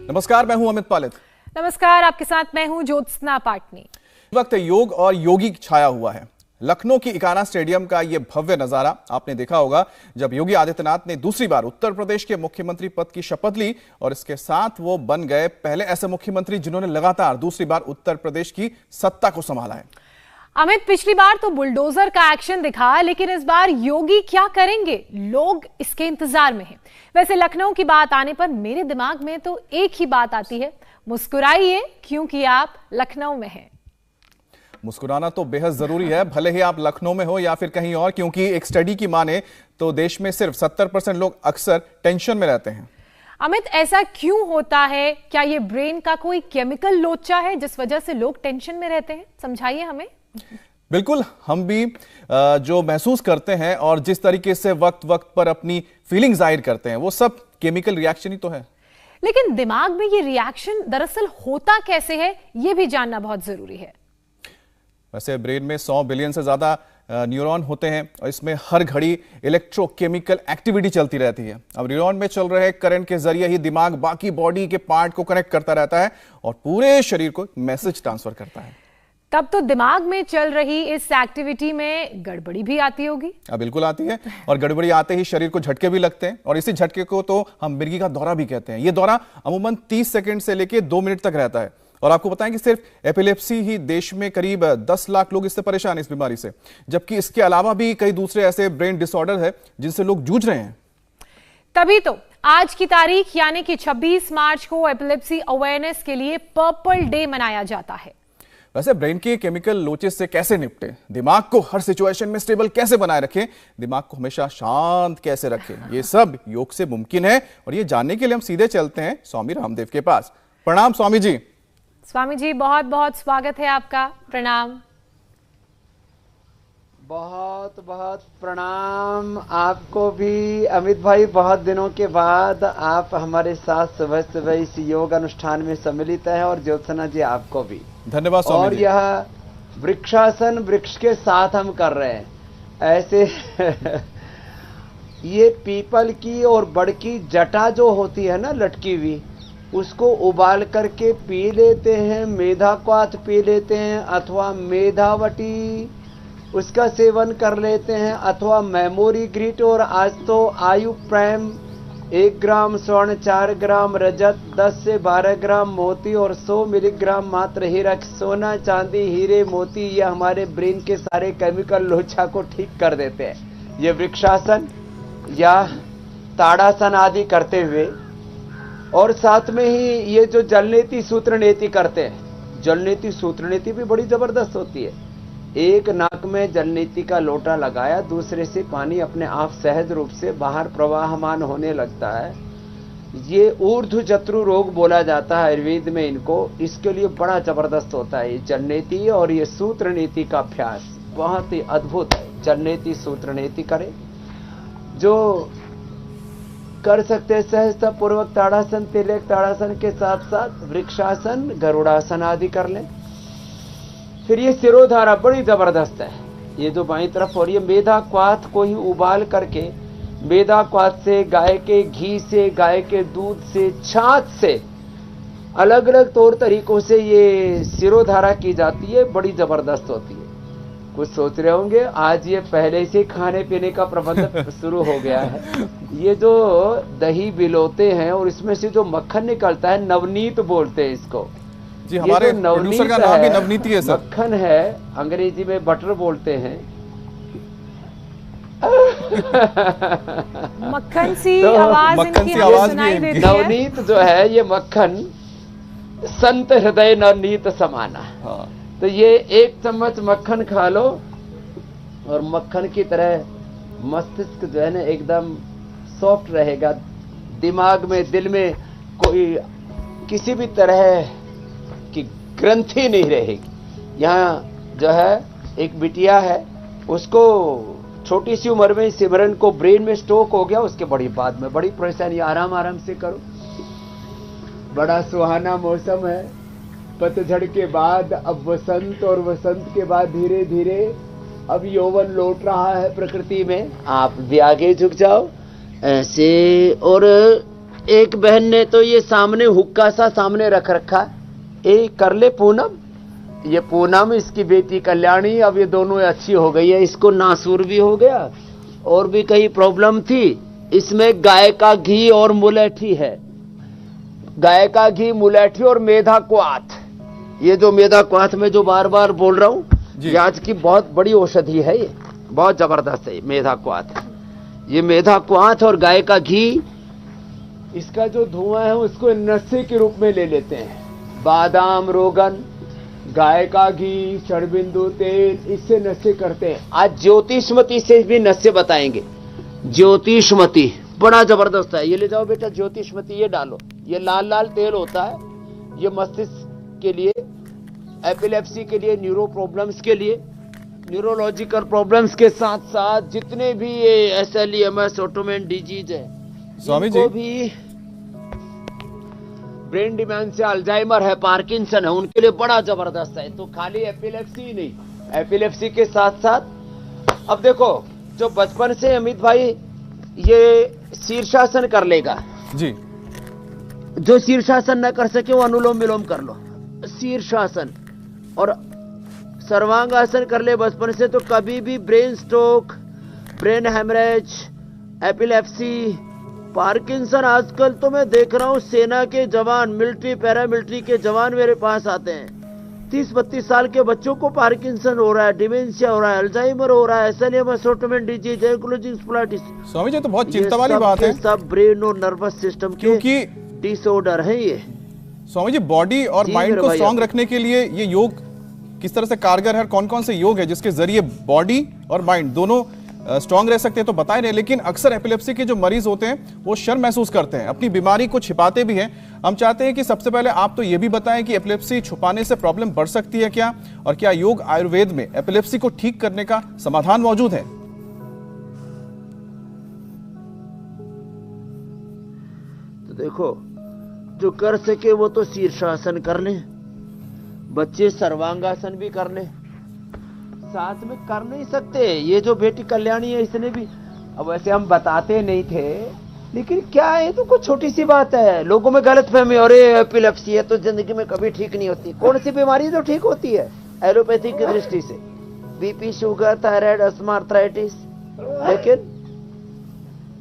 नमस्कार, मैं हूं अमित पालित। नमस्कार, आपके साथ मैं हूं ज्योत्सना पाटनी। वक्त योग और योगी छाया हुआ है। लखनऊ की इकाना स्टेडियम का यह भव्य नजारा आपने देखा होगा जब योगी आदित्यनाथ ने दूसरी बार उत्तर प्रदेश के मुख्यमंत्री पद की शपथ ली और इसके साथ वो बन गए पहले ऐसे मुख्यमंत्री जिन्होंने लगातार दूसरी बार उत्तर प्रदेश की सत्ता को संभाला है। अमित, पिछली बार तो बुलडोजर का एक्शन दिखा, लेकिन इस बार योगी क्या करेंगे, लोग इसके इंतजार में हैं। वैसे लखनऊ की बात आने पर मेरे दिमाग में तो एक ही बात आती है, मुस्कुराइए क्योंकि आप लखनऊ में हैं। मुस्कुराना तो बेहद जरूरी है, भले ही आप लखनऊ में हो या फिर कहीं और, क्योंकि एक स्टडी की माने तो देश में सिर्फ 70% लोग अक्सर टेंशन में रहते हैं। अमित, ऐसा क्यों होता है? क्या ये ब्रेन का कोई केमिकल लोचा है जिस वजह से लोग टेंशन में रहते हैं? समझाइए हमें। बिल्कुल, हम भी जो महसूस करते हैं और जिस तरीके से वक्त वक्त पर अपनी फीलिंग जाहिर करते हैं वो सब केमिकल रिएक्शन ही तो है। लेकिन दिमाग में ये रिएक्शन दरअसल होता कैसे है, ये भी जानना बहुत जरूरी है। वैसे ब्रेन में 100 बिलियन से ज्यादा न्यूरॉन होते हैं और इसमें हर घड़ी इलेक्ट्रोकेमिकल एक्टिविटी चलती रहती है। अब न्यूरॉन में चल रहे करंट के जरिए ही दिमाग बाकी बॉडी के पार्ट को कनेक्ट करता रहता है और पूरे शरीर को मैसेज ट्रांसफर करता है। तब तो दिमाग में चल रही इस एक्टिविटी में गड़बड़ी भी आती होगी। बिल्कुल आती है, और गड़बड़ी आते ही शरीर को झटके भी लगते हैं और इसी झटके को तो हम मिर्गी का दौरा भी कहते हैं। ये दौरा अमूमन 30 सेकंड से लेकर 2 मिनट तक रहता है। और आपको बताएं कि सिर्फ एपिलेप्सी ही देश में करीब 10 लाख लोग इससे परेशान हैं, इस बीमारी से, जबकि इसके अलावा भी कई दूसरे ऐसे ब्रेन डिसऑर्डर है जिनसे लोग जूझ रहे हैं। तभी तो आज की तारीख यानी कि 26 मार्च को एपिलेप्सी अवेयरनेस के लिए पर्पल डे मनाया जाता है। वैसे ब्रेन के केमिकल लोचेस से कैसे निपटे, दिमाग को हर सिचुएशन में स्टेबल कैसे बनाए रखें, दिमाग को हमेशा शांत कैसे रखें, ये सब योग से मुमकिन है। और ये जानने के लिए हम सीधे चलते हैं स्वामी रामदेव के पास। प्रणाम स्वामी जी। स्वामी जी, बहुत बहुत स्वागत है आपका। प्रणाम। बहुत बहुत प्रणाम आपको भी अमित भाई। बहुत दिनों के बाद आप हमारे साथ सुबह सुबह इस योग अनुष्ठान में सम्मिलित है, और ज्योत्सना जी आपको भी धन्यवाद स्वामी और जी। यह वृक्षासन वृक्ष के साथ हम कर रहे हैं ऐसे ये पीपल की और बड़ की जटा जो होती है ना लटकी हुई, उसको उबाल करके पी लेते हैं, मेधा क्वाथ पी लेते हैं, अथवा मेधावटी उसका सेवन कर लेते हैं, अथवा मेमोरी ग्रीट, और आज तो आयु प्राइम 1 ग्राम स्वर्ण, 4 ग्राम रजत, 10 से 12 ग्राम मोती और 100 मिलीग्राम मात्र हीरक, सोना चांदी हीरे मोती, ये हमारे ब्रेन के सारे केमिकल लोचा को ठीक कर देते हैं। ये वृक्षासन या ताड़ासन आदि करते हुए, और साथ में ही ये जो जलनेति सूत्रनेति करते हैं, जलनेति सूत्रनेति भी बड़ी जबरदस्त होती है। एक नाक में जलनेति का लोटा लगाया, दूसरे से पानी अपने आप सहज रूप से बाहर प्रवाहमान होने लगता है। ये ऊर्ध्व जत्रु रोग बोला जाता है आयुर्वेद में इनको। इसके लिए बड़ा जबरदस्त होता है ये जलनेति और ये सूत्रनेति का अभ्यास, बहुत ही अद्भुत है। जलनेति सूत्रनेति करें, जो कर सकते हैं सहजता पूर्वक ताड़ासन, तिलक ताड़ासन के साथ साथ वृक्षासन, गरुड़ासन आदि कर लें। फिर ये सिरोधारा बड़ी जबरदस्त है, ये जो बाईं तरफ, और ये मेधा क्वाथ को ही उबाल करके, मेधा क्वाथ से, गाय के घी से, गाय के दूध से, छाछ से, अलग अलग तौर तरीकों से ये सिरोधारा की जाती है, बड़ी जबरदस्त होती है। कुछ सोच रहे होंगे आज ये पहले से खाने पीने का प्रबंध शुरू हो गया है। ये जो दही बिलोते हैं और इसमें से जो मक्खन निकलता है, नवनीत बोलते हैं इसको जी। हमारे प्रोड्यूसर का नाम भी नवनीति है सर। मक्खन है, अंग्रेजी में बटर बोलते हैं। मक्खन सी आवाज इनकी सुनाई देती है। नवनीत जो है ये मक्खन, संत हृदय नवनीत समाना। हाँ। तो ये 1 चम्मच मक्खन खा लो और मक्खन की तरह मस्तिष्क जो है ना एकदम सॉफ्ट रहेगा, दिमाग में, दिल में कोई किसी भी तरह की ग्रंथि नहीं रहेगी। यहाँ जो है एक बिटिया है, उसको छोटी सी उम्र में सिमरन को ब्रेन में स्ट्रोक हो गया, उसके बड़ी बाद में बड़ी परेशानी। आराम आराम से करो, बड़ा सुहाना मौसम है, पतझड़ के बाद अब वसंत, और वसंत के बाद धीरे धीरे अब यौवन लौट रहा है प्रकृति में। आप भी आगे झुक जाओ ऐसे, और एक बहन ने तो ये सामने हुक्का सा सामने रख रखा, ए कर ले पूनम, ये पूनम इसकी बेटी कल्याणी, अब ये दोनों अच्छी हो गई है, इसको नासूर भी हो गया और भी कई प्रॉब्लम थी। इसमें गाय का घी और मुलेठी है, गाय का घी, मुलेठी और मेधा क्वाथ। ये जो मेधा क्वाथ में जो बार बार बोल रहा हूं, ये आज की बहुत बड़ी औषधि है, ये बहुत जबरदस्त है मेधा क्वाथ। ये मेधा क्वाथ और गाय का घी, इसका जो धुआं है उसको नशे के रूप में ले लेते हैं। बादाम, रोगन, गाय का घी, षडबिंदु तेल, इससे नशे करते हैं। आज ज्योतिषमती से भी नशे बताएंगे। ज्योतिषमती बड़ा जबरदस्त है, ये ले जाओ बेटा ज्योतिषमती, ये डालो, ये लाल लाल तेल होता है, ये मस्तिष्क के लिए, एपिलेप्सी के लिए, न्यूरो प्रॉब्लम्स के लिए, न्यूरोलॉजिकल प्रॉब्लम्स के साथ साथ जितने भी ये SLEMS ऑटोमेन डिजीज है, स्वामी जी भी ब्रेन डिमेंशिया, अल्जाइमर है, पार्किंसन है, उनके लिए बड़ा जबरदस्त है। तो खाली एपिलेप्सी ही नहीं, एपिलेप्सी के साथ साथ अब देखो, जो बचपन से अमित भाई ये शीर्षासन कर लेगा जी, जो शीर्षासन न कर सके वो अनुलोम विलोम कर लो, शीर्षासन और सर्वांगासन कर ले बचपन से, तो कभी भी brain stroke, brain hemorrhage, epilepsy, Parkinson, आजकल तो मैं देख रहा हूं सेना के जवान, मिलिट्री, पैरामिलिट्री के जवान मेरे पास आते हैं, 30-32 साल के बच्चों को पार्किंसन हो रहा है, डिमेंशिया हो रहा है, अल्जाइमर हो रहा है, SLEMS autoimmune disease, ankylosing स्पोलाइटिस। Swami ji तो बहुत चिंता वाली बात है, सब ब्रेन और नर्वस सिस्टम क्योंकि डिसऑर्डर है ये। स्वामी जी बॉडी और माइंड को स्ट्रांग रखने के लिए ये योग किस तरह से कारगर है, कौन कौन से योग है जिसके जरिए बॉडी और माइंड दोनों स्ट्रांग रह सकते हैं, तो बताए रहे। लेकिन अक्सर एपिलेप्सी के जो मरीज होते हैं वो शर्म महसूस करते हैं, अपनी बीमारी को छिपाते भी हैं। हम चाहते हैं कि सबसे पहले आप तो ये भी बताएं कि एपिलेप्सी छुपाने से प्रॉब्लम बढ़ सकती है क्या, और क्या योग आयुर्वेद में एपिलेप्सी को ठीक करने का समाधान मौजूद है? तो देखो, जो कर सके वो तो शीर्षासन कर ले, बच्चे सर्वांगासन भी कर ले, साथ में कर नहीं सकते। ये जो बेटी कल्याणी है इसने भी, अब वैसे हम बताते नहीं थे, लेकिन क्या है, तो कुछ छोटी सी बात है, लोगों में गलतफहमी, अरे एपिलेप्सी है तो जिंदगी में कभी ठीक नहीं होती। कौन सी बीमारी तो ठीक होती है एलोपैथी की दृष्टि से, BP, sugar, thyroid, asthma, arthritis, लेकिन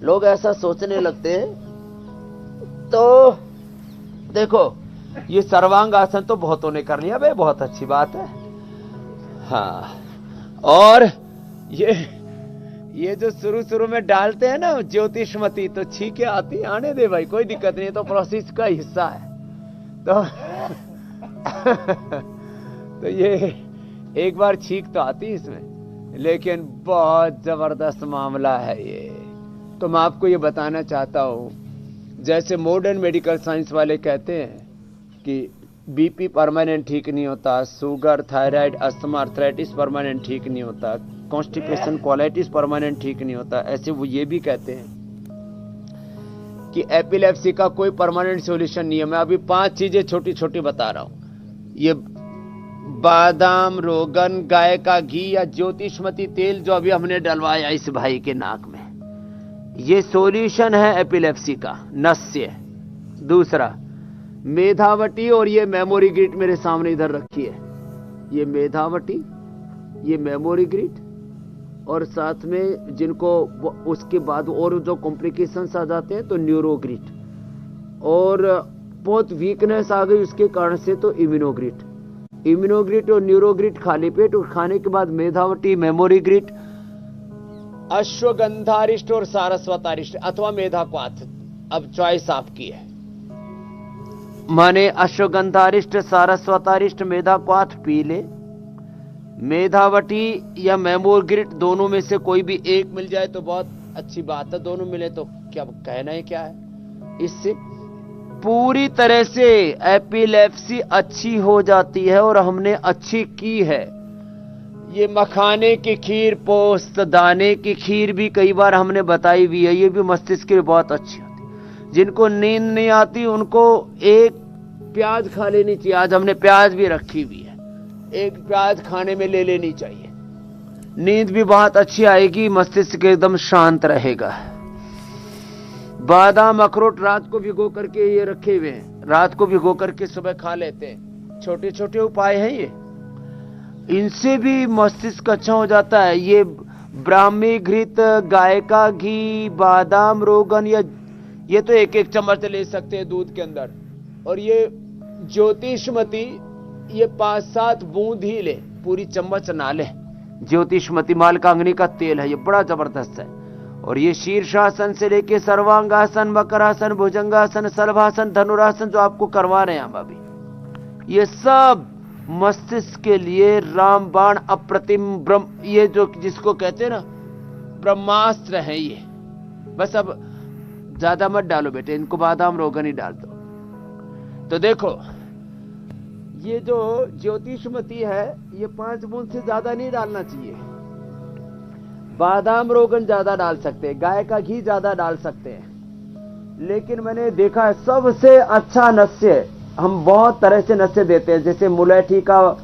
लोग ऐसा सोचने लगते हैं। तो देखो, ये सर्वांग आसन तो बहुतों ने कर लिया भाई, बहुत अच्छी बात है। हाँ, और ये जो शुरू में डालते हैं ना ज्योतिषमती, तो छींके आती, आने दे भाई, कोई दिक्कत नहीं, तो प्रोसेस का हिस्सा है। तो तो ये एक बार छींक तो आती इसमें, लेकिन बहुत जबरदस्त मामला है ये। तो मैं आपको ये बताना चाहता हूं, जैसे मॉडर्न मेडिकल साइंस वाले कहते हैं कि बीपी परमानेंट ठीक नहीं होता, sugar, thyroid, asthma, arthritis permanent ठीक नहीं होता, कॉन्स्टिपेशन, कोलाइटिस परमानेंट ठीक नहीं होता, ऐसे वो ये भी कहते हैं कि एपिलेप्सी का कोई परमानेंट सॉल्यूशन नहीं है। मैं अभी 5 चीजें छोटी छोटी बता रहा हूं। ये बादाम, रोगन, गाय का घी या ज्योतिषमती तेल जो अभी हमने डलवाया इस भाई के नाक में, ये सॉल्यूशन है एपिलेप्सी का, नस्य। दूसरा, मेधावटी और ये मेमोरी ग्रिट मेरे सामने इधर रखी है, ये मेधावटी, ये मेमोरी ग्रिट, और साथ में जिनको उसके बाद और जो कॉम्प्लिकेशंस आ जाते हैं तो न्यूरोग्रिट, और बहुत वीकनेस आ गई उसके कारण से तो इम्यूनोग्रिट। इम्यूनोग्रिट और न्यूरोग्रिट खाली पेट, और खाने के बाद मेधावटी, मेमोरी ग्रिट, अश्वगंधारिष्ट और सारस्वतारिष्ट अथवा मेधाक्वाथ। अब चॉइस आपकी है, माने अश्वगंधारिष्ट, सारस्वतारिष्ट, मेधाक्वाथ पी ले, मेधावटी या मेमोग्रिट दोनों में से कोई भी एक मिल जाए तो बहुत अच्छी बात है, दोनों मिले तो क्या कहना है, क्या है, इससे पूरी तरह से एपिलेप्सी अच्छी हो जाती है। और हमने अच्छी की है। ये मखाने की खीर, पोस्त दाने की खीर भी कई बार हमने बताई हुई है, ये भी मस्तिष्क के लिए बहुत अच्छी होती है। जिनको नींद नहीं आती उनको एक प्याज खा लेनी चाहिए, आज हमने प्याज भी रखी हुई है, एक प्याज खाने में ले लेनी चाहिए, नींद भी बहुत अच्छी आएगी, मस्तिष्क एकदम शांत रहेगा। बादाम अखरोट रात को भिगो करके ये रखे हुए हैं, रात को भिगो करके सुबह खा लेते हैं। छोटे छोटे उपाय हैं ये, इनसे भी मस्तिष्क अच्छा हो जाता है। ये ब्राह्मी घृत, गाय का घी, बादाम रोगन, या ये तो एक एक चम्मच ले सकते हैं दूध के अंदर। और ये ज्योतिषमती, ये 5-7 बूंद ही ले, पूरी चम्मच ना ले। ज्योतिषमती मालकांगनी का तेल है, ये बड़ा जबरदस्त है। और ये शीर्षासन से लेके सर्वांगासन, मकरासन, भुजंगासन, सलभासन, धनुरासन जो आपको करवा रहे हैं हम अभी, ये सब मस्तिष्क के लिए रामबाण अप्रतिम ब्रह्म, ये जो जिसको कहते हैं ना ब्रह्मास्त्र है ये। बस अब ज्यादा मत डालो बेटे, इनको बादाम रोगन ही डाल दो। तो देखो ये जो ज्योतिषमती है, ये 5 बूंद से ज्यादा नहीं डालना चाहिए। बादाम रोगन ज्यादा डाल सकते हैं, गाय का घी ज्यादा डाल सकते हैं। लेकिन मैंने देखा है सबसे अच्छा नस्य, हम बहुत तरह से नस्य देते हैं, जैसे मुलैठी का,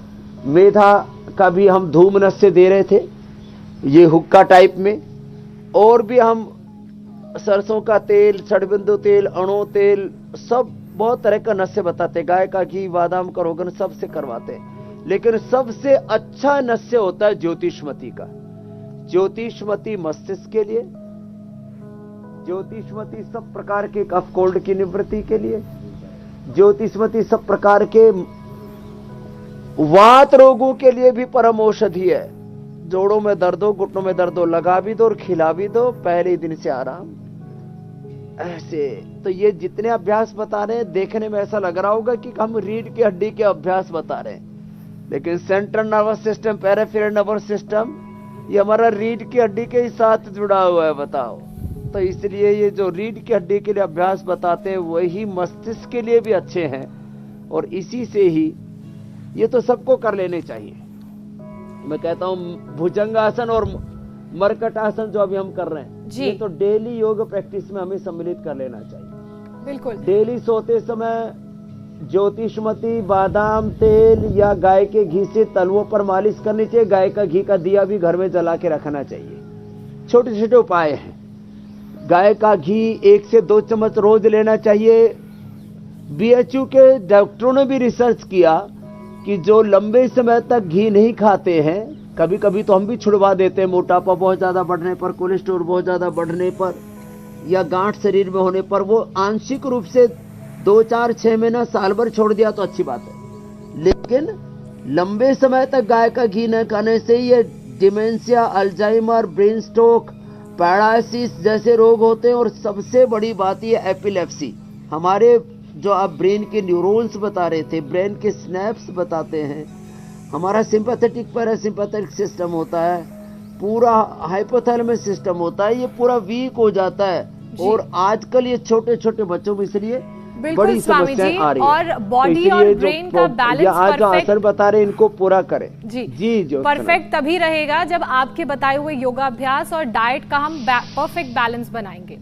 मेधा का भी हम धूम नस्य दे रहे थे, ये हुक्का टाइप में। और भी हम सरसों का तेल, षडबिंदु तेल, अणो तेल, सब बहुत तरह का नस्य बताते, गाय का घी, बादाम का रोगन सबसे करवाते हैं। लेकिन सबसे अच्छा नस्य होता है ज्योतिषमती का। ज्योतिषमती मस्तिष्क के लिए, ज्योतिषमती सब प्रकार के कफ कोल्ड की निवृत्ति के लिए, ज्योतिषमती सब प्रकार के वात रोगों के लिए भी परम औषधि है। जोड़ों में दर्द हो, घुटनों में दर्द हो, लगा भी दो और खिला भी दो, पहले दिन से आराम। ऐसे तो ये जितने अभ्यास बता रहे हैं, देखने में ऐसा लग रहा होगा कि हम रीढ़ की हड्डी के अभ्यास बता रहे हैं, लेकिन central nervous system, peripheral nervous system, ये हमारा रीढ़ की हड्डी के साथ जुड़ा हुआ है, बताओ। तो इसलिए ये जो रीढ़ की हड्डी के लिए अभ्यास बताते हैं, वही मस्तिष्क के लिए भी अच्छे हैं। और इसी से ही ये तो सबको कर लेने चाहिए। मैं कहता हूं भुजंगासन और मरकटासन जो अभी हम कर रहे हैं, ये तो डेली योग प्रैक्टिस में हमें सम्मिलित कर लेना चाहिए। बिल्कुल। डेली सोते समय ज्योतिषमती बादाम तेल या गाय के घी से तलवों पर मालिश करनी चाहिए। गाय का घी का दिया भी घर में जला के रखना चाहिए। छोटे छोटे उपाय हैं। गाय का घी 1 से 2 चम्मच रोज लेना चाहिए। बीएचयू के डॉक्टरों ने भी रिसर्च किया कि जो लंबे समय तक घी नहीं खाते हैं, कभी कभी तो हम भी छुड़वा देते हैं, मोटापा बहुत ज्यादा बढ़ने पर, कोलेस्ट्रॉल बहुत ज्यादा बढ़ने पर, या गांठ शरीर में होने पर, वो आंशिक रूप से 2, 4, 6 महीना, साल भर छोड़ दिया तो अच्छी बात है। लेकिन लंबे समय तक गाय का घी न खाने से ये dementia, Alzheimer, brain stroke, paralysis जैसे रोग होते हैं। और सबसे बड़ी बात ये एपिलेप्सी, हमारे जो आप ब्रेन के न्यूरॉन्स बता रहे थे, ब्रेन के स्नैप्स बताते हैं, हमारा सिंपैथेटिक पैरासिम्पैथेटिक सिस्टम होता है, पूरा हाइपोथैलेमस सिस्टम होता है, ये पूरा वीक हो जाता है। और आजकल ये छोटे छोटे बच्चों में इसलिए बड़ी समस्याएं आ रही है। और बॉडी और ब्रेन का बैलेंस आज जो आसन बता रहे इनको पूरा करें। जी जो परफेक्ट तभी रहेगा जब आपके बताए हुए योगाभ्यास और डाइट का हम परफेक्ट बैलेंस बनाएंगे।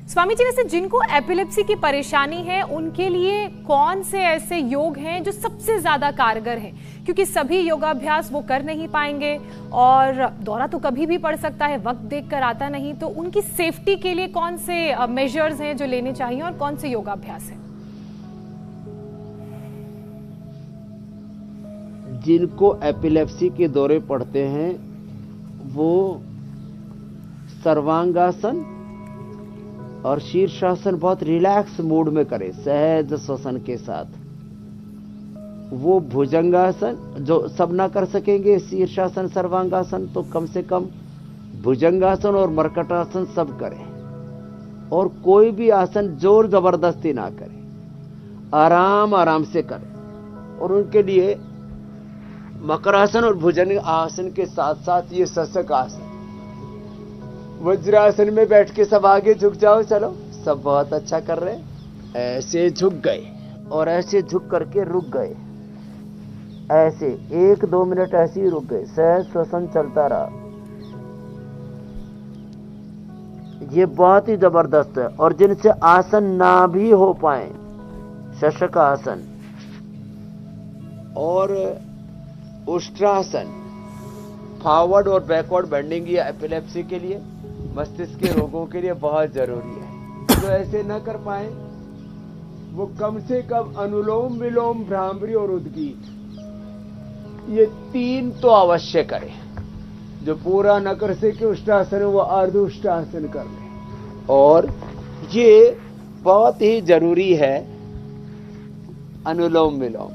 स्वामी जी, वैसे जिनको एपिलेप्सी की परेशानी है उनके लिए कौन से ऐसे योग हैं जो सबसे ज्यादा कारगर हैं? क्योंकि सभी योगाभ्यास वो कर नहीं पाएंगे और दौरा तो कभी भी पड़ सकता है, वक्त देखकर आता नहीं। तो उनकी सेफ्टी के लिए कौन से मेजर्स हैं जो लेने चाहिए और कौन से योगाभ्यास हैं? जिनको एपिलेप्सी के दौरे पड़ते हैं वो सर्वांगासन और शीर्षासन बहुत रिलैक्स मूड में करें, सहज श्वसन के साथ। वो भुजंगासन जो सब ना कर सकेंगे, शीर्षासन सर्वांगासन, तो कम से कम भुजंगासन और मरकटासन सब करें। और कोई भी आसन जोर जबरदस्ती ना करें, आराम आराम से करें। और उनके लिए मकरासन और भुजंग आसन के साथ साथ ये शशक आसन, वज्रासन में बैठ के सब आगे झुक जाओ, चलो सब बहुत अच्छा कर रहे हैं। ऐसे झुक गए और ऐसे झुक करके रुक गए, ऐसे 1-2 मिनट ऐसे ही रुक गए, सहज श्वसन चलता रहा। ये बहुत ही जबरदस्त है। और जिनसे आसन ना भी हो पाए, शशक आसन और उष्ट्रासन, फॉरवर्ड और बैकवर्ड बेंडिंग, ये एपिलेप्सी के लिए, मस्तिष्क के रोगों के लिए बहुत जरूरी है। जो ऐसे न कर पाए वो कम से कम अनुलोम विलोम भ्रामरी और उद्गीत ये 3 तो अवश्य करें। जो पूरा न कर सके उष्टासन वो अर्ध उष्टासन कर ले। और ये बहुत ही जरूरी है अनुलोम विलोम।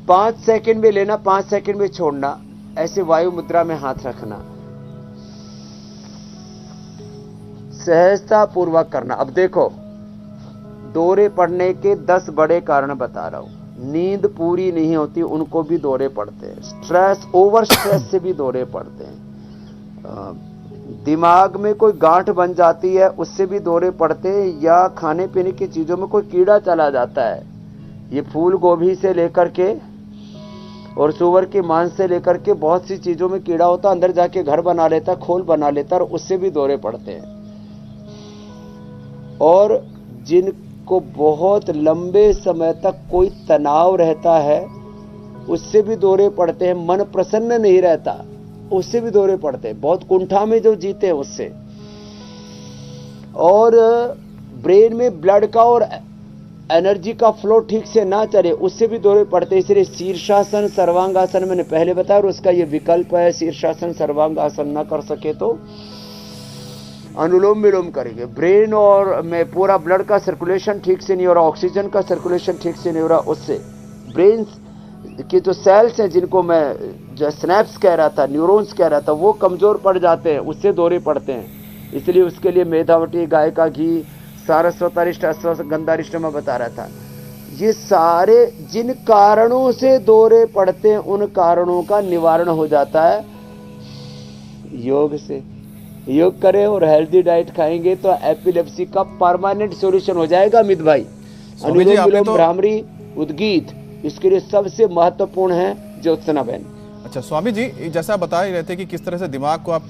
5 सेकंड में लेना, 5 सेकंड में छोड़ना, ऐसे वायु मुद्रा में हाथ रखना, सहजता पूर्वक करना। अब देखो, दौरे पड़ने के 10 बड़े कारण बता रहा हूं। नींद पूरी नहीं होती, उनको भी दौरे पड़ते हैं। स्ट्रेस, ओवर स्ट्रेस से भी दौरे पड़ते हैं। दिमाग में कोई गांठ बन जाती है, उससे भी दौरे पड़ते हैं। या खाने पीने की चीजों में कोई कीड़ा चला जाता है, ये फूल गोभी से लेकर के और सुअर के मांस से लेकर के बहुत सी चीजों में कीड़ा होता, अंदर जाके घर बना लेता, खोल बना लेता, और उससे भी दौरे पड़ते हैं। और जिनको बहुत लंबे समय तक कोई तनाव रहता है, उससे भी दौरे पड़ते हैं। मन प्रसन्न नहीं रहता, उससे भी दौरे पड़ते हैं। बहुत कुंठा में जो जीते हैं उससे। और ब्रेन में ब्लड का और एनर्जी का फ्लो ठीक से ना चले, उससे भी दौरे पड़ते हैं। इसलिए शीर्षासन, सर्वांगासन मैंने पहले बताया, और उसका ये विकल्प है। शीर्षासन सर्वांगासन ना कर सके तो अनुलोम विलोम करेंगे। ब्रेन और में पूरा ब्लड का सर्कुलेशन ठीक से नहीं हो रहा, ऑक्सीजन का सर्कुलेशन ठीक से नहीं हो रहा, उससे ब्रेन के जो सेल्स हैं, जिनको मैं जो स्नैप्स कह रहा था, न्यूरॉन्स कह रहा था, वो कमजोर पड़ जाते हैं, उससे दौरे पड़ते हैं। इसलिए उसके लिए मेधावटी, गाय का घी, सारस्वतारिष्ट, अश्वगंधारिष्ट मैं बता रहा था। ये सारे जिन कारणों से दौरे पड़ते हैं, उन कारणों का निवारण हो जाता है योग से। योग करें और हेल्दी डाइट खाएंगे तो एपिलेप्सी का परमानेंट सॉल्यूशन हो जाएगा। अमित भाई, अनुलोम विलोम भ्रामरी उद्गीत इसके लिए सबसे महत्वपूर्ण है ज्योत्सना बहन। अच्छा स्वामी जी, जैसा आप बता ही रहे थे कि किस तरह से दिमाग को आप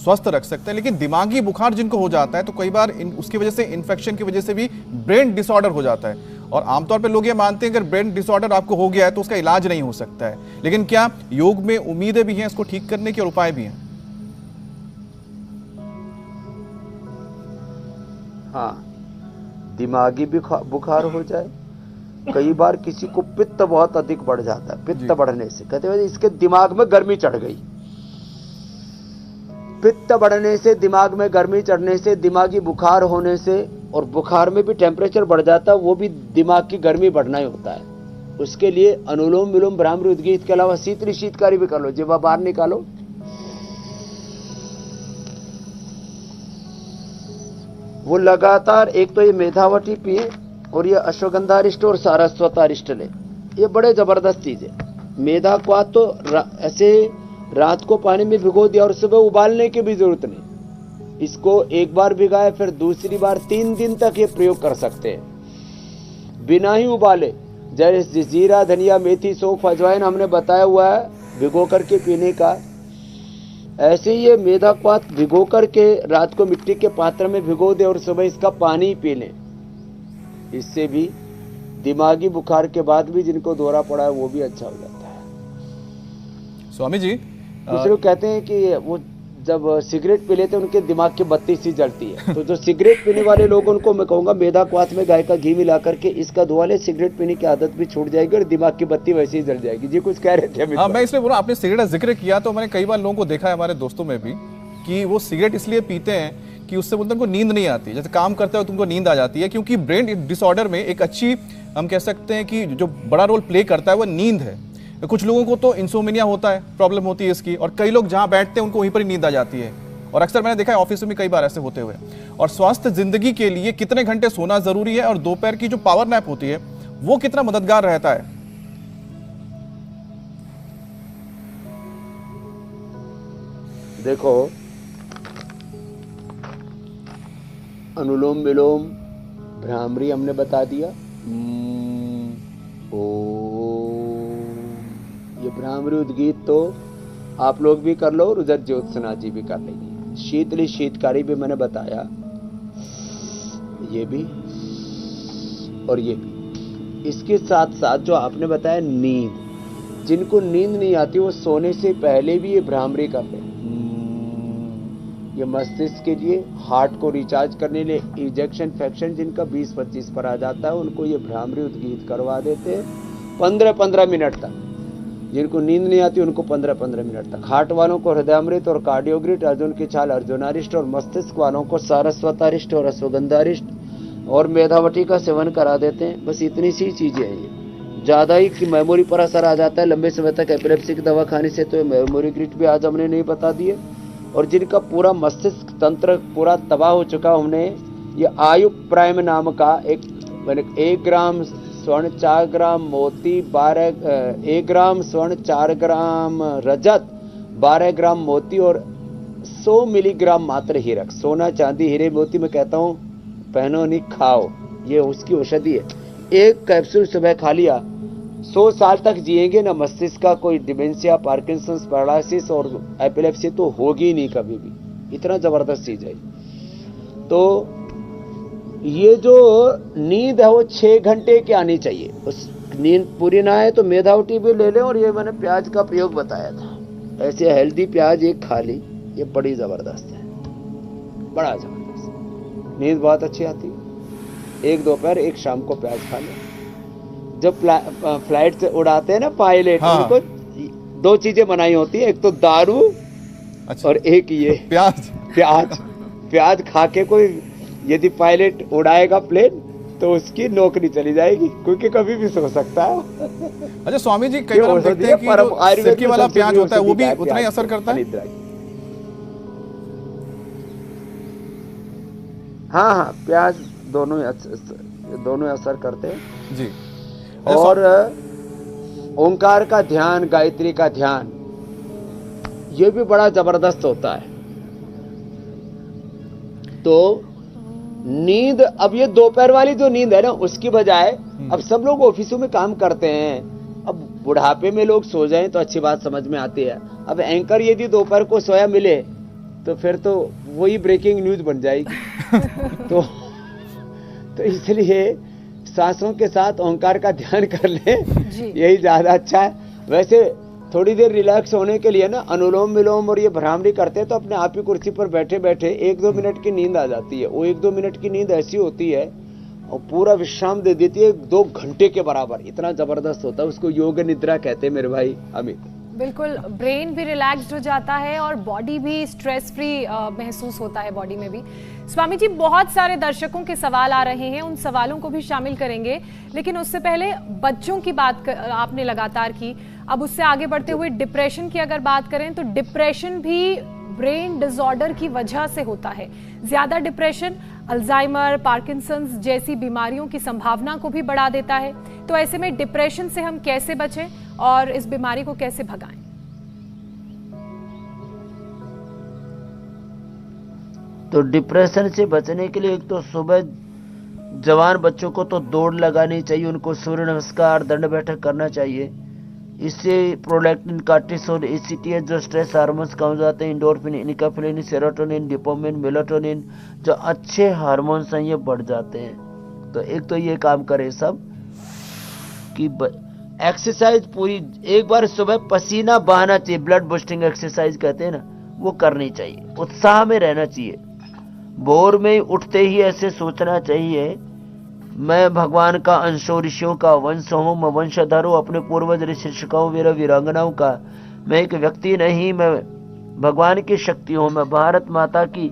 स्वस्थ रख सकते हैं, लेकिन दिमागी बुखार जिनको हो जाता है तो कई बार उसकी वजह से, इन्फेक्शन की वजह से भी ब्रेन डिसऑर्डर हो जाता है। और आमतौर पर लोग ये मानते हैं अगर ब्रेन डिसऑर्डर आपको हो गया है तो उसका इलाज नहीं हो सकता है, लेकिन क्या योग में उम्मीदें भी हैं इसको ठीक करने के और उपाय भी हैं? हाँ, दिमागी बुखार हो जाए, कई बार किसी को पित्त बहुत अधिक बढ़ जाता है। पित्त बढ़ने से कहते हैं इसके दिमाग में गर्मी चढ़ गई। पित्त बढ़ने से, दिमाग में गर्मी चढ़ने से, दिमागी बुखार होने से, और बुखार में भी टेम्परेचर बढ़ जाता है, वो भी दिमाग की गर्मी बढ़ना ही होता है। उसके लिए अनुलोम विलोम भ्रामरी उद्गीत के अलावा शीतली शीतकारी भी कर लो। जिह्वा बाहर निकालो, वो लगातार, एक तो ये मेधावटी पिए और ये अश्वगंधारिष्ट और सारस्वतारिष्ट ले। ये बड़े जबरदस्त चीज है। मेधा को तो ऐसे रात को पानी में भिगो दिया और सुबह उबालने की भी जरूरत नहीं। इसको एक बार भिगाए, फिर दूसरी बार, 3 दिन तक ये प्रयोग कर सकते हैं बिना ही उबाले। जैसे जीरा, धनिया, मेथी, सौंफ, अजवाइन हमने बताया हुआ है भिगो करके पीने का, ऐसे ही ये मेधा क्वाथ भिगो करके रात को मिट्टी के पात्र में भिगो दे और सुबह इसका पानी पी लें। इससे भी दिमागी बुखार के बाद भी जिनको दौरा पड़ा है वो भी अच्छा हो जाता है। स्वामी जी, कुछ लोग कहते हैं कि वो जब सिगरेट पी लेते हैं उनके दिमाग की बत्ती सी जलती है। तो जो सिगरेट पीने वाले लोग, उनको मैं कहूंगा मेधा क्वाथ में गाय का घी मिला करके इसका धुआं ले, सिगरेट पीने की आदत भी छूट जाएगी और दिमाग की बत्ती वैसे ही जल जाएगी। जी कुछ कह रहे थे? हाँ, मैं इसलिए बोला, आपने सिगरेट का जिक्र किया तो मैंने कई बार लोगों को देखा है, हमारे दोस्तों में भी, कि वो सिगरेट इसलिए पीते हैं कि उससे उनको नींद नहीं आती। जैसे काम करते हो तुमको नींद आ जाती है, क्योंकि ब्रेन डिसऑर्डर में एक अच्छी, हम कह सकते हैं कि जो बड़ा रोल प्ले करता है वो नींद है। कुछ लोगों को तो इंसोमिनिया होता है, प्रॉब्लम होती है इसकी, और कई लोग जहां बैठते हैं उनको वहीं पर ही नींद आ जाती है, और अक्सर मैंने देखा है ऑफिस में कई बार ऐसे होते हुए। और स्वस्थ जिंदगी के लिए कितने घंटे सोना जरूरी है, और दोपहर की जो पावर नैप होती है वो कितना मददगार रहता है? देखो, अनुलोम विलोम भ्रामरी हमने बता दिया। ये भ्रामरी उद्गीत तो आप लोग भी कर लो और उधर ज्योत्सना जी भी कर लेंगे। शीतली शीतकारी भी मैंने बताया, ये भी और ये भी। इसके साथ साथ जो आपने बताया नींद, जिनको नींद नहीं आती वो सोने से पहले भी ये भ्रामरी कर ले। ये मस्तिष्क के लिए, हार्ट को रिचार्ज करने लिए इजेक्शन फ्रैक्शन जिनका 20-25 पर आ जाता है उनको ये भ्रामरी उद्गीत करवा देते हैं 15-15 मिनट तक। जिनको नींद नहीं आती उनको 15-15 मिनट तक। हार्ट वालों को हृदयामृत और कार्डियोग्रिट, अर्जुन की छाल अर्जुनारिष्ट, और मस्तिष्क वालों को सारस्वतारिष्ट और अश्वगंधारिष्ट और मेधावटी का सेवन करा देते हैं। बस इतनी सी चीजें हैं। ये ज्यादा ही कि मेमोरी पर असर आ जाता है लंबे समय तक एपिलेप्सी की दवा खाने से, तो मेमोरी ग्रिट भी आज हमने नहीं बता दिए। और जिनका पूरा मस्तिष्क तंत्र पूरा तबाह हो चुका, हमने ये आयु प्राइम नाम का 1 ग्राम स्वर्ण 4 ग्राम मोती 1 ग्राम स्वर्ण 4 ग्राम रजत 12 ग्राम मोती और 100 मिलीग्राम मात्र हीरक। सोना चांदी हीरे मोती मैं कहता हूँ पहनो नहीं खाओ, ये उसकी औषधि है। एक कैप्सूल सुबह खा लिया 100 साल तक जिएंगे ना। मस्तिष्क का कोई डिमेंशिया, पार्किंसंस, पैरालिसिस और एपिलेप्सी तो होगी नहीं कभी भी। इतना जबरदस्त चीज है। तो ये जो नींद है वो 6 घंटे की आनी चाहिए। उस नींद पूरी ना आए तो मेधावटी भी ले लें। और ये मैंने प्याज का प्रयोग बताया था, ऐसे हेल्दी प्याज एक खा ली, ये बड़ी जबरदस्त है, बड़ा जबरदस्त। नींद बहुत अच्छी आती है। एक दोपहर एक शाम को प्याज खा लें। जब फ्लाइट से उड़ाते हैं ना पायलट, उनको 2 चीजें बनाई होती है, एक तो दारू और एक ये प्याज खा के कोई यदि पायलट उड़ाएगा प्लेन तो उसकी नौकरी चली जाएगी, क्योंकि कभी भी सो सकता है। अच्छा स्वामी जी, कई बार हम देखते हैं कि जो सिरकी वाला प्याज होता है वो भी उतना ही असर करता है। हाँ, प्याज दोनों ही असर करते हैं जी। और ओंकार का ध्यान, गायत्री का ध्यान, ये भी बड़ा जबरदस्त होता है। तो नींद, अब ये दोपहर वाली जो नींद है ना, उसकी बजाय अब सब लोग ऑफिसों में काम करते हैं। अब बुढ़ापे में लोग सो जाएं तो अच्छी बात समझ में आती है। अब एंकर यदि दोपहर को सोया मिले तो फिर तो वही ब्रेकिंग न्यूज बन जाएगी। तो इसलिए सांसों के साथ ओंकार का ध्यान कर लें, यही ज्यादा अच्छा है। वैसे थोड़ी देर रिलैक्स होने के लिए ना अनुलोम विलोम और ये भ्रामरी करते हैं तो अपने आप ही कुर्सी पर बैठे बैठे 1-2 मिनट की नींद आ जाती है। वो 1-2 मिनट की नींद ऐसी होती है और पूरा विश्राम दे देती है 2 घंटे के बराबर। इतना जबरदस्त होता है, उसको योग निद्रा कहते हैं मेरे भाई अमित। बिल्कुल, ब्रेन भी रिलैक्स्ड हो जाता है और बॉडी भी स्ट्रेस फ्री महसूस होता है बॉडी में भी। स्वामी जी, बहुत सारे दर्शकों के सवाल आ रहे हैं, उन सवालों को भी शामिल करेंगे, लेकिन उससे पहले बच्चों की बात आपने लगातार की। अब उससे आगे बढ़ते हुए डिप्रेशन की अगर बात करें तो डिप्रेशन भी ब्रेन डिसऑर्डर की वजह से होता है। ज्यादा डिप्रेशन अल्जाइमर, पार्किंसंस जैसी बीमारियों की संभावना को भी बढ़ा देता है। तो ऐसे में डिप्रेशन से हम कैसे बचें और इस बीमारी को कैसे भगाएं? तो डिप्रेशन से बचने के लिए एक तो सुबह जवान बच्चों को तो दौड़ लगानी चाहिए, उनको सूर्य नमस्कार, दंड बैठक करना चाहिए। इससे प्रोलैक्टिन, कार्टिसोल, एसीटीएच जो स्ट्रेस हार्मोन्स कम हो जाते हैं, इंडोर्फिन, इनकाफिलिन, सेरोटोनिन, डोपामिन, मेलाटोनिन जो अच्छे हार्मोन्स हैं ये बढ़ जाते हैं। तो एक तो ये काम करें सब कि एक्सरसाइज पूरी एक बार सुबह पसीना बहाना चाहिए, ब्लड बूस्टिंग एक्सरसाइज कहते हैं ना, वो करनी चाहिए। उत्साह में रहना चाहिए। भोर में उठते ही ऐसे सोचना चाहिए, मैं भगवान का अंश हूं, ऋषियों का वंश हूं, मैं वंशधर हूं, अपने पूर्वज ऋषि शिक्षकों वीर वीरांगनाओं का। मैं एक व्यक्ति नहीं, मैं भगवान की शक्ति हूं, मैं भारत माता की,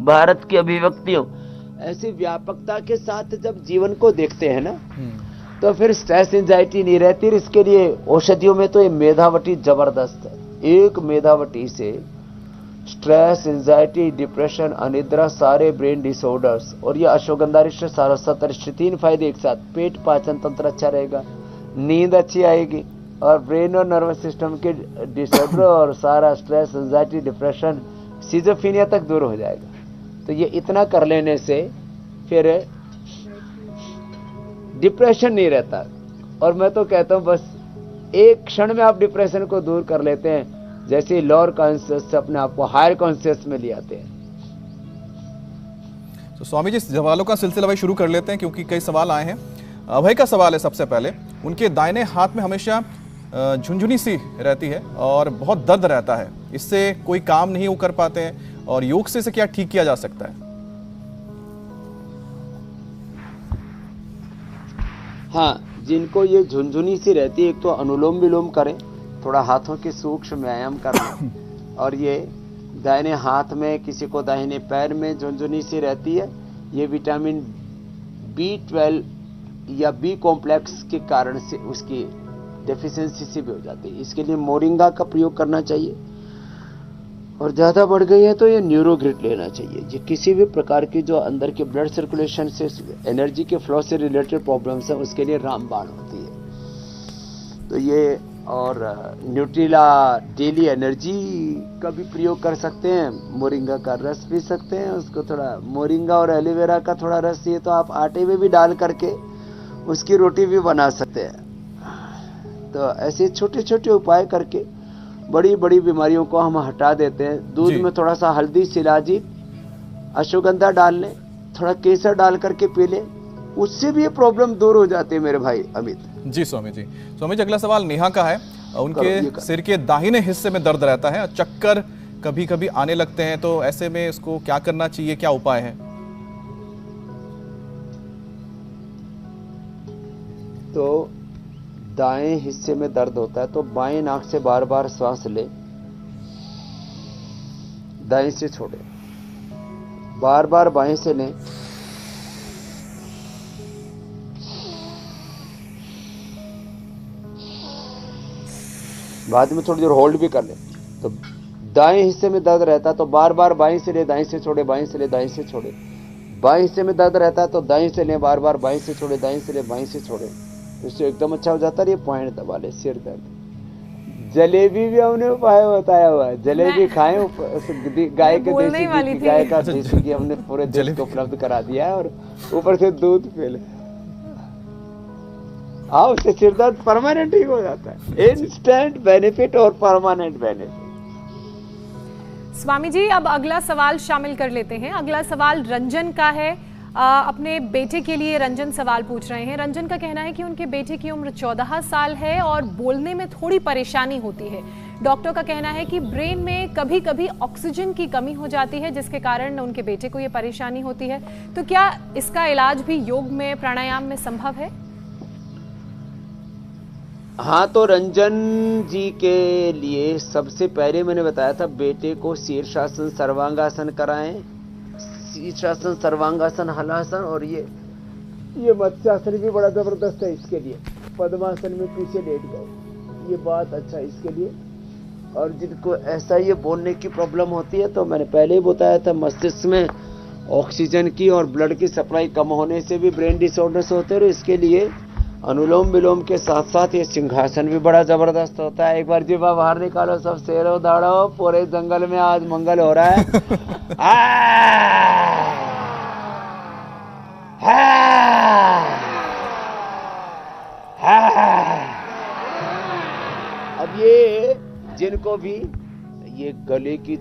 भारत की अभिव्यक्ति हूं। ऐसी व्यापकता के साथ जब जीवन को देखते हैं ना, तो फिर स्ट्रेस एंजाइटी नहीं रहती। इसके लिए औषधियों में तो ये मेधावटी जबरदस्त है। एक मेधावटी से स्ट्रेस, एंजाइटी, डिप्रेशन, अनिद्रा, सारे ब्रेन डिसऑर्डर्स और ये अश्वगंधारिष्ट, सारस्वतरिष्ट 3 फायदे एक साथ। पेट, पाचन तंत्र अच्छा रहेगा, नींद अच्छी आएगी और ब्रेन और नर्वस सिस्टम के डिसऑर्डर और सारा स्ट्रेस, एंजाइटी, डिप्रेशन, सिजोफ्रेनिया तक दूर हो जाएगा। तो ये इतना कर लेने से फिर डिप्रेशन नहीं रहता। और मैं तो कहता हूं बस एक क्षण में आप डिप्रेशन को दूर कर लेते हैं, जैसे लोअर कॉन्शियस से अपने आप को हायर कॉन्शियस में ले आते हैं। तो स्वामी जी, सवालों का सिलसिला भाई शुरू कर लेते हैं क्योंकि कई सवाल आए हैं। अभय का सवाल है सबसे पहले, उनके दाहिने हाथ में हमेशा झुनझुनी सी रहती है और बहुत दर्द रहता है, इससे कोई काम नहीं वो कर पाते हैं और योग से इसे क्या ठीक किया जा सकता है? हाँ, जिनको ये झुनझुनी सी रहती है, एक तो अनुलोम विलोम करें, थोड़ा हाथों के सूक्ष्म व्यायाम करना, और ये दाहिने हाथ में, किसी को दाहिने पैर में झुनझुनी सी रहती है, ये विटामिन B12 या बी कॉम्प्लेक्स के कारण से उसकी डेफिशिएंसी से भी हो जाती है। इसके लिए मोरिंगा का प्रयोग करना चाहिए, और ज़्यादा बढ़ गई है तो ये न्यूरोग्रिड लेना चाहिए। ये किसी भी प्रकार की जो अंदर के ब्लड सर्कुलेशन से, एनर्जी के फ्लो से रिलेटेड प्रॉब्लम्स है, उसके लिए रामबाण होती है। तो ये, और न्यूट्रिला डेली एनर्जी का भी प्रयोग कर सकते हैं, मोरिंगा का रस पी सकते हैं, उसको थोड़ा मोरिंगा और एलोवेरा का थोड़ा रस चाहिए तो आप आटे में भी डाल करके उसकी रोटी भी बना सकते हैं। तो ऐसे छोटे छोटे उपाय करके बड़ी बड़ी बीमारियों को हम हटा देते हैं। दूध में थोड़ा सा हल्दी, शिलाजीत, अश्वगंधा डाल लें, थोड़ा केसर डाल करके पी लें, उससे भी ये प्रॉब्लम दूर हो जाती है मेरे भाई अमित जी। स्वामी जी, स्वामी जी, अगला सवाल नेहा का है। उनके सिर के दाहिने हिस्से में दर्द रहता है, चक्कर कभी कभी आने लगते हैं, तो ऐसे में इसको क्या करना चाहिए, क्या उपाय है? तो दाएं हिस्से में दर्द होता है तो बाएं नाक से बार बार श्वास ले, दाएं से छोड़े, बार बार बाएं से लें, बाद में थोड़ी देर होल्ड भी कर ले। तो दाएं हिस्से में दर्द रहता है तो बार बार बाएं से ले, दाएं से छोड़े, बाएं से ले, दाएं से छोड़े। बाएं हिस्से में दर्द रहता है तो दाएं से ले, बार बार बाएं से छोड़े, दाएं से ले, बाएं से छोड़े, इससे एकदम अच्छा हो जाता है। ये पॉइंट दबा ले, सिर दर्द। जलेबी भी हमने उपाय बताया हुआ है, जलेबी खाएं, गाय के देसी, गाय का देसी घी हमने पूरे देश को उपलब्ध करा दिया है, और ऊपर से दूध पी ले, हाँ, उससे सिर दर्द परमानेंट ठीक हो जाता है। इंस्टेंट बेनिफिट और परमानेंट बेनिफिट। स्वामी जी, अब अगला सवाल शामिल कर लेते हैं। अगला सवाल रंजन का है। अपने बेटे के लिए रंजन सवाल पूछ रहे हैं। रंजन का कहना है कि उनके बेटे की उम्र 14 साल है और बोलने में थोड़ी परेशानी होती है। डॉक्टर का कहना है कि ब्रेन में कभी कभी ऑक्सीजन की कमी हो जाती है, जिसके कारण उनके बेटे को ये परेशानी होती है। तो क्या इसका इलाज भी योग में, प्राणायाम में संभव है? हाँ, तो रंजन जी के लिए सबसे पहले मैंने बताया था, बेटे को शीर्षासन, सर्वांगासन कराएं। शीर्षासन, सर्वांगासन, हलासन, और ये मत्स्यासन भी बड़ा जबरदस्त है इसके लिए। पद्मासन में पीछे लेट गए, ये बात अच्छा है इसके लिए। और जिनको ऐसा ये बोलने की प्रॉब्लम होती है, तो मैंने पहले ही बताया था, मस्तिष्क में ऑक्सीजन की और ब्लड की सप्लाई कम होने से भी ब्रेन डिसऑर्डर्स होते हैं। इसके लिए अनुलोम विलोम के साथ साथ ये सिंहासन भी बड़ा जबरदस्त होता है। एक बार जीवा बाहर निकालो, सब शेरो दाड़ो, पूरे जंगल में आज मंगल हो रहा है। अब ये जिनको भी ये गले की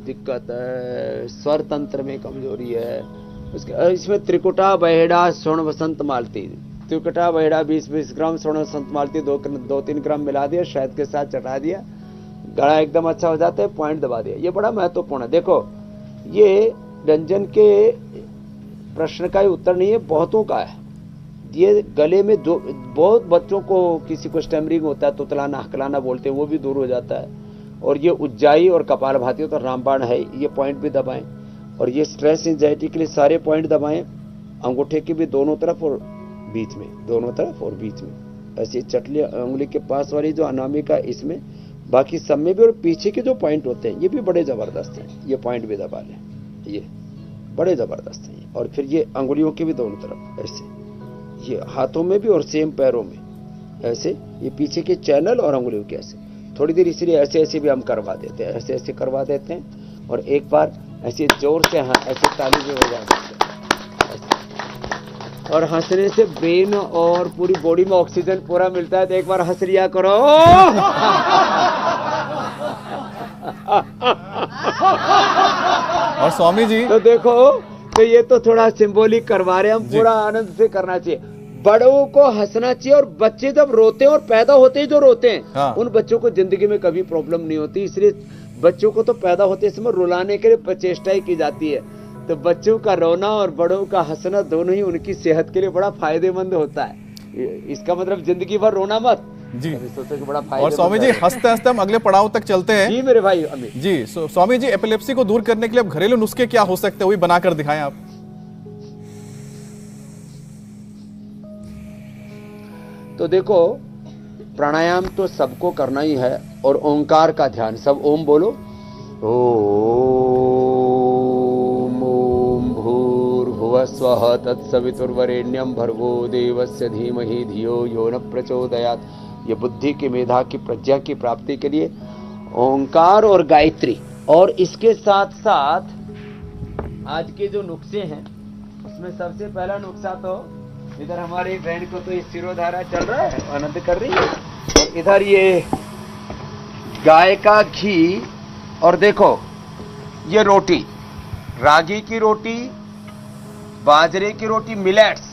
दिक्कत है, स्वर तंत्र में कमजोरी है, उसके इसमें त्रिकुटा, बहेड़ा, स्वर्ण वसंत मालती, त्रिकुटा बहेड़ा 20-20 ग्राम, स्वर्ण वसंत मालती 2-3 ग्राम मिला दिया, शहद के साथ चटा दिया, गला एकदम अच्छा हो जाता है, पॉइंट दबा दिया। ये बड़ा महत्वपूर्ण है। देखो, ये रंजन के प्रश्न का ही उत्तर नहीं है, बहुतों का है। ये गले में बहुत बच्चों को, किसी को स्टैमरिंग होता है, तुतलाना, हकलाना बोलते हैं, वो भी दूर हो जाता है। और ये उज्जाई और कपालभाति हो तो रामबाण है, ये पॉइंट भी दबाएं। और ये स्ट्रेस, एंजाइटी के लिए सारे पॉइंट दबाएं, अंगूठे के भी दोनों तरफ और बीच में, दोनों तरफ और बीच में। ऐसी चटली उंगली के पास वाली जो अनामिका, इसमें, बाकी सब में भी, और पीछे के जो पॉइंट होते हैं ये भी बड़े जबरदस्त हैं। ये पॉइंट भी दबा लें, ये बड़े जबरदस्त हैं। और फिर ये अंगुलियों के भी दोनों तरफ ऐसे, ये हाथों में भी और सेम पैरों में ऐसे, ये पीछे के चैनल और अंगुलियों के ऐसे। थोड़ी देर इसलिए ऐसे ऐसे भी हम करवा देते हैं, ऐसे ऐसे करवा देते हैं। और एक बार ऐसे जोर से ऐसे ताली भी हो जाती है। और हंसने से ब्रेन और पूरी बॉडी में ऑक्सीजन पूरा मिलता है। तो एक बार हंस लिया करो। और स्वामी जी, तो देखो, तो ये तो थोड़ा सिंबॉलिक करवा रहे हैं हम, पूरा आनंद से करना चाहिए। बड़ों को हंसना चाहिए, और बच्चे जब रोते हैं, और पैदा होते ही जो रोते हैं, हाँ, उन बच्चों को जिंदगी में कभी प्रॉब्लम नहीं होती। इसलिए बच्चों को तो पैदा होते समय रुलाने के लिए प्रचेष्टाएं की जाती है, तो बच्चों का रोना और बड़ों का हंसना दोनों ही उनकी सेहत के लिए बड़ा फायदेमंद होता है। इसका मतलब जिंदगी भर रोना मत जी। सोचो कि बड़ा फायदा। और स्वामी जी हंसते हंसते हम अगले पड़ाव तक चलते हैं। जी मेरे भाई अमित जी। स्वामी जी एपिलेप्सी को दूर करने के लिए अब घरेलू नुस्खे क्या हो सकते हैं, वही बनाकर दिखाएं आप। तो देखो, प्राणायाम तो सबको करना ही है, और ओंकार का ध्यान, सब ओम बोलो। ओम ओम भूर्भुवः स्वः तत्सवितुर्वरेण्यं भर्गो देवस्य धीमहि धियो यो न प्रचोदयात्। ये बुद्धि की, मेधा की, प्रज्ञा की प्राप्ति के लिए ओंकार और गायत्री, और इसके साथ साथ आज के जो नुस्खे हैं उसमें सबसे पहला नुस्खा तो इधर हमारी बहन को तो ये सिरोधारा चल रहा है, आनंद कर रही है, और इधर ये गाय का घी, और देखो ये रोटी, रागी की रोटी, बाजरे की रोटी, मिलेट्स,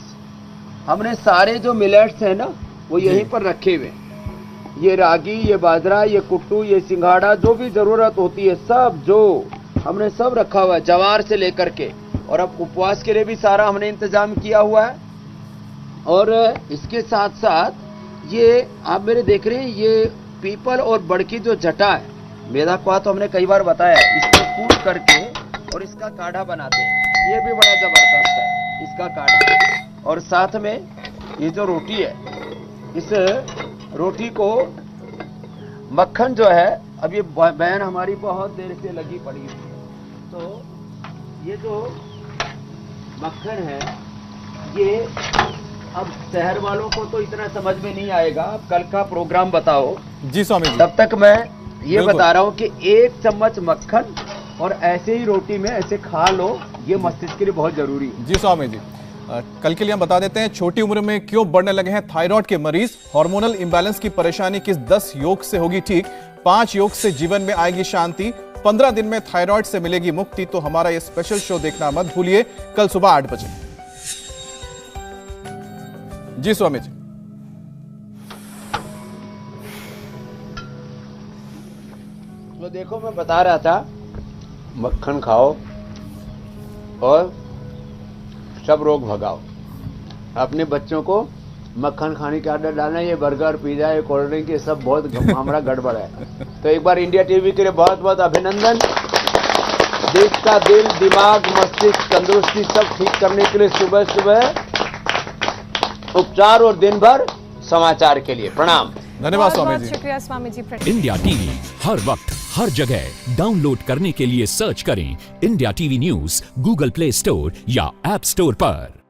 हमने सारे जो मिलेट्स हैं ना वो यहीं पर रखे हुए, ये रागी, ये बाजरा, ये कुट्टू, ये सिंघाड़ा, जो भी जरूरत होती है सब जो हमने सब रखा हुआ है, जवार से लेकर के। और अब उपवास के लिए भी सारा हमने इंतजाम किया हुआ है। और इसके साथ साथ ये आप मेरे देख रहे हैं, ये पीपल और बड़ की जो जटा है, मेधा क्वाथ तो हमने कई बार बताया, इसको कूट करके और इसका काढ़ा बनाते हैं, ये भी बड़ा जबरदस्त है इसका काढ़ा। और साथ में ये जो रोटी है, इस रोटी को मक्खन जो है, अब ये बहन हमारी बहुत देर से लगी पड़ी है, तो ये जो मक्खन है ये अब शहर वालों को तो इतना समझ में नहीं आएगा, अब कल का प्रोग्राम बताओ। जी स्वामी जी। तब तक मैं ये बता रहा हूँ कि 1 चम्मच मक्खन और ऐसे ही रोटी में ऐसे खा लो, ये मस्तिष्क के लिए बहुत जरूरी है। जी स्वामी जी। कल के लिए हम बता देते हैं, छोटी उम्र में क्यों बढ़ने लगे हैं थायराइड के मरीज, हार्मोनल इंबैलेंस की परेशानी किस 10 योग से होगी ठीक, 5 योग से जीवन में आएगी शांति, 15 दिन में थायराइड से मिलेगी मुक्ति। तो हमारा ये स्पेशल शो देखना मत भूलिए कल सुबह 8 बजे। जी स्वामी जी। तो देखो, मैं बता रहा था मक्खन खाओ और सब रोग भगाओ। अपने बच्चों को मक्खन खाने की आदत डालना, ये बर्गर, पिज्जा, ये कोल्ड ड्रिंक, ये सब बहुत हमारा गड़बड़ है। तो एक बार इंडिया टीवी के लिए बहुत बहुत अभिनंदन। देश का दिल, दिमाग, मस्तिष्क, तंदुरुस्ती सब ठीक करने के लिए सुबह सुबह उपचार और दिन भर समाचार के लिए प्रणाम। धन्यवाद स्वामी जी। शुक्रिया स्वामी जी। इंडिया टीवी हर वक्त हर जगह डाउनलोड करने के लिए सर्च करें India TV news Google play store या ऐप स्टोर पर।